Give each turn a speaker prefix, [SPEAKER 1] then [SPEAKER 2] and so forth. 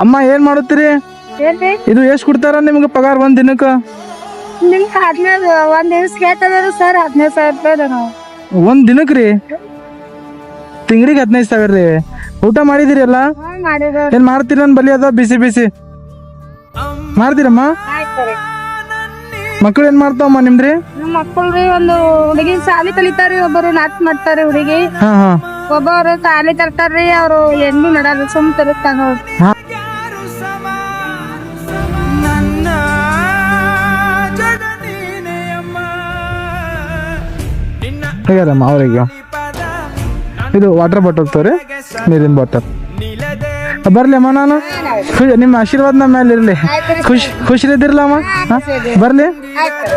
[SPEAKER 1] ಅಮ್ಮ ಏನ್ ಮಾಡುತ್ತೀರಿ?
[SPEAKER 2] ಏನ್ರಿ
[SPEAKER 1] ಇದು ಎಷ್ಟು ಕೊಡ್ತಾರ ನಿಮ್ಗೆ ಪಗಾರ ಒಂದ್ ದಿನಕ್ಕ?
[SPEAKER 2] ನಿಮ್ಗೆ 15 ಒಂದ್ ದಿವ್ಸ ಕೇಳ್ತದಾರ ಸರ್ 15,000 ರೂಪಾಯಿ ನಾವು
[SPEAKER 1] ಒಂದ್ ದಿನಕ್ ರೀ? ತಿಂಗಳಿಗೆ 15,000 ರೀ? ಊಟ ಮಾಡಿದಿರಿ ಎಲ್ಲ?
[SPEAKER 2] ಮಾಡಿದ್ರು.
[SPEAKER 1] ಏನ್ ಮಾಡ್ತೀರಿ? ನನ್ ಬಲಿ ಅದ ಬಿಸಿ ಬಿಸಿ ಮಾಡ್ತೀರಮ್ಮ?
[SPEAKER 2] ಆಯ್ತು ರೀ.
[SPEAKER 1] ಮಕ್ಳು ಏನ್ ಮಾಡ್ತಾವಮ್ಮ ನಿಮ್ದ್ರಿ?
[SPEAKER 2] ನಮ್ಮ ಮಕ್ಕಳ್ರಿ ಒಂದು ಹುಡುಗಿ ಸಾಲಿ ಕಲಿತಾರಿ, ಒಬ್ಬರು ನಾಚ್ ಮಾಡ್ತಾರಿ ಹುಡುಗಿ,
[SPEAKER 1] ಹಾ ಹಾ
[SPEAKER 2] ಒಬ್ಬರು ಸಾಲಿ ತರ್ತಾರ್ರಿ. ಅವ್ರು ಎಣ್ಣು ನಡಲ್ಲ ಸುಮ್ ತರುತ್ತಾನ ನೋಡ್ರಿ.
[SPEAKER 1] ಹಾ ಹೇಗಾರಮ್ಮ ಅವ್ರಿಗೆ? ಇದು ವಾಟರ್ ಬಾಟಲ್ ತೋರಿ, ನೀರಿನ ಬಾಟಲ್. ಬರ್ಲಿ ಅಮ್ಮ, ನಾನು ನಿಮ್ಮ ಆಶೀರ್ವಾದ ನಮ್ಮ ಮೇಲೆ ಇರ್ಲಿ. ಖುಷಿಲಿದ್ದಿರಲ್ಲ ಅಮ್ಮ? ಬರ್ಲಿ.
[SPEAKER 2] ಆಯ್ತು.